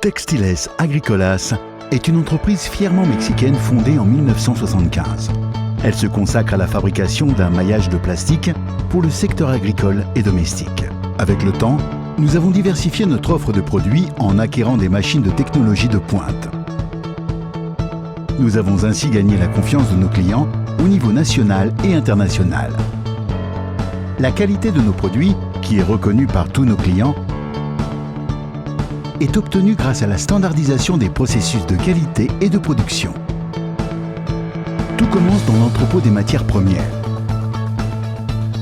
Textiles Agricolas est une entreprise fièrement mexicaine fondée en 1975. Elle se consacre à la fabrication d'un maillage de plastique pour le secteur agricole et domestique. Avec le temps, nous avons diversifié notre offre de produits en acquérant des machines de technologie de pointe. Nous avons ainsi gagné la confiance de nos clients au niveau national et international. La qualité de nos produits, qui est reconnue par tous nos clients, est obtenue grâce à la standardisation des processus de qualité et de production. Tout commence dans l'entrepôt des matières premières.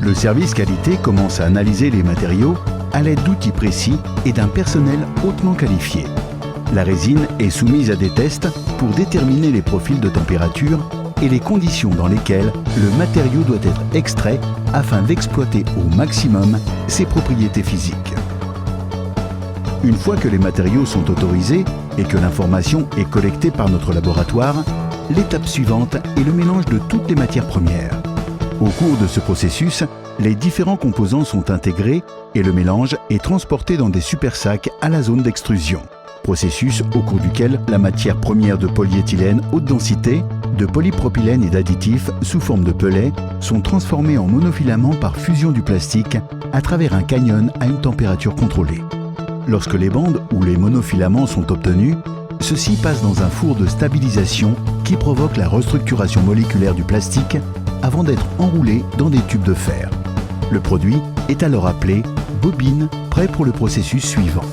Le service qualité commence à analyser les matériaux à l'aide d'outils précis et d'un personnel hautement qualifié. La résine est soumise à des tests pour déterminer les profils de température et les conditions dans lesquelles le matériau doit être extrait afin d'exploiter au maximum ses propriétés physiques. Une fois que les matériaux sont autorisés et que l'information est collectée par notre laboratoire, l'étape suivante est le mélange de toutes les matières premières. Au cours de ce processus, les différents composants sont intégrés et le mélange est transporté dans des super sacs à la zone d'extrusion. Processus au cours duquel la matière première de polyéthylène haute densité, de polypropylène et d'additifs sous forme de pellets sont transformés en monofilaments par fusion du plastique à travers un canyon à une température contrôlée. Lorsque les bandes ou les monofilaments sont obtenus, ceux-ci passent dans un four de stabilisation qui provoque la restructuration moléculaire du plastique avant d'être enroulé dans des tubes de fer. Le produit est alors appelé bobine, prêt pour le processus suivant.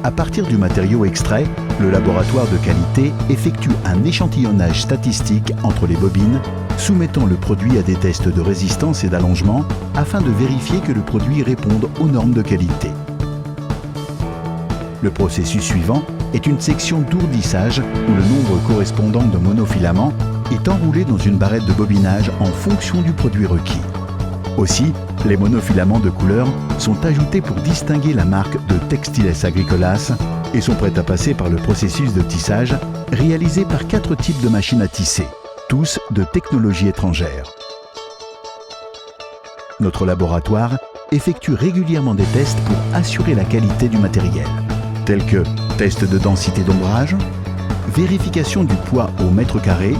À partir du matériau extrait, le laboratoire de qualité effectue un échantillonnage statistique entre les bobines, soumettant le produit à des tests de résistance et d'allongement afin de vérifier que le produit réponde aux normes de qualité. Le processus suivant est une section d'ourdissage où le nombre correspondant de monofilaments est enroulé dans une barrette de bobinage en fonction du produit requis. Aussi, les monofilaments de couleur sont ajoutés pour distinguer la marque de Textiles Agricolas et sont prêts à passer par le processus de tissage réalisé par 4 types de machines à tisser, tous de technologie étrangère. Notre laboratoire effectue régulièrement des tests pour assurer la qualité du matériel, tels que test de densité d'ombrage, vérification du poids au mètre carré,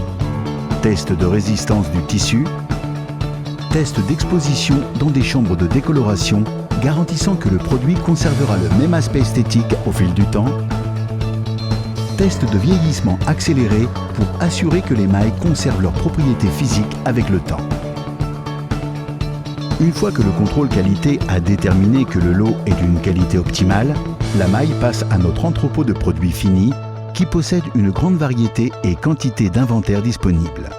test de résistance du tissu, test d'exposition dans des chambres de décoloration garantissant que le produit conservera le même aspect esthétique au fil du temps, test de vieillissement accéléré pour assurer que les mailles conservent leurs propriétés physiques avec le temps. Une fois que le contrôle qualité a déterminé que le lot est d'une qualité optimale, la maille passe à notre entrepôt de produits finis qui possède une grande variété et quantité d'inventaire disponible.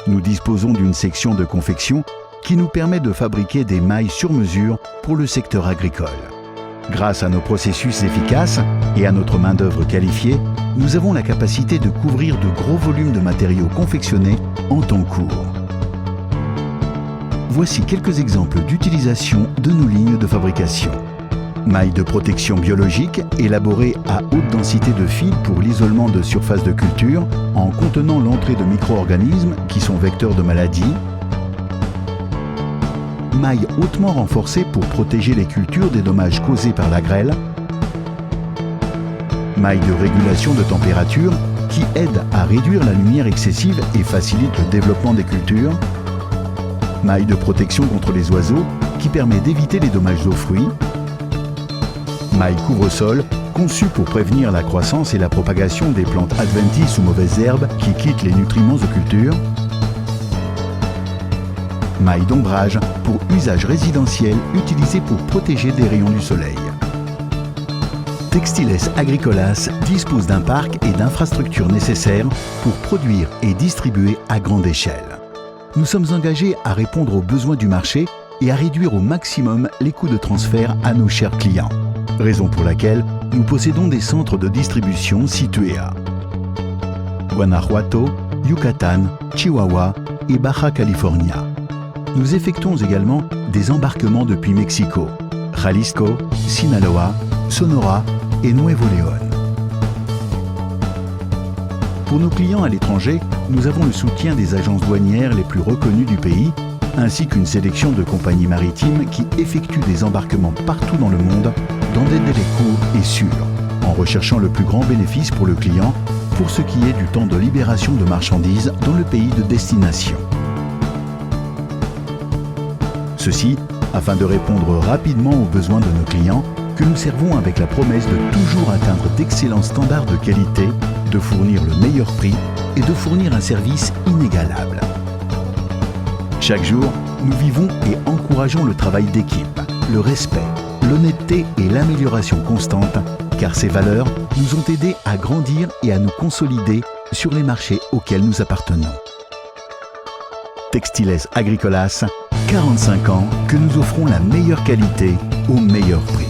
Nous disposons d'une section de confection qui nous permet de fabriquer des mailles sur mesure pour le secteur agricole. Grâce à nos processus efficaces et à notre main-d'œuvre qualifiée, nous avons la capacité de couvrir de gros volumes de matériaux confectionnés en temps court. Voici quelques exemples d'utilisation de nos lignes de fabrication. Mailles de protection biologique élaborées à haute densité de fil pour l'isolement de surfaces de culture en contenant l'entrée de micro-organismes qui sont vecteurs de maladies. Mailles hautement renforcées pour protéger les cultures des dommages causés par la grêle. Mailles de régulation de température qui aident à réduire la lumière excessive et facilitent le développement des cultures. Mailles de protection contre les oiseaux qui permet d'éviter les dommages aux fruits. Mailles couvre-sol conçues pour prévenir la croissance et la propagation des plantes adventices ou mauvaises herbes qui quittent les nutriments aux cultures. Mailles d'ombrage pour usage résidentiel utilisées pour protéger des rayons du soleil. Textiles Agricolas dispose d'un parc et d'infrastructures nécessaires pour produire et distribuer à grande échelle. Nous sommes engagés à répondre aux besoins du marché et à réduire au maximum les coûts de transfert à nos chers clients. Raison pour laquelle nous possédons des centres de distribution situés à Guanajuato, Yucatan, Chihuahua et Baja California. Nous effectuons également des embarquements depuis Mexico, Jalisco, Sinaloa, Sonora et Nuevo León. Pour nos clients à l'étranger, nous avons le soutien des agences douanières les plus reconnues du pays, ainsi qu'une sélection de compagnies maritimes qui effectuent des embarquements partout dans le monde dans des délais courts et sûrs. en recherchant le plus grand bénéfice pour le client pour ce qui est du temps de libération de marchandises dans le pays de destination. Ceci afin de répondre rapidement aux besoins de nos clients que nous servons avec la promesse de toujours atteindre d'excellents standards de qualité, de fournir le meilleur prix et de fournir un service inégalable. Chaque jour, nous vivons et encourageons le travail d'équipe, le respect, l'honnêteté et l'amélioration constante, car ces valeurs nous ont aidés à grandir et à nous consolider sur les marchés auxquels nous appartenons. Textiles Agricolas, 45 ans que nous offrons la meilleure qualité au meilleur prix.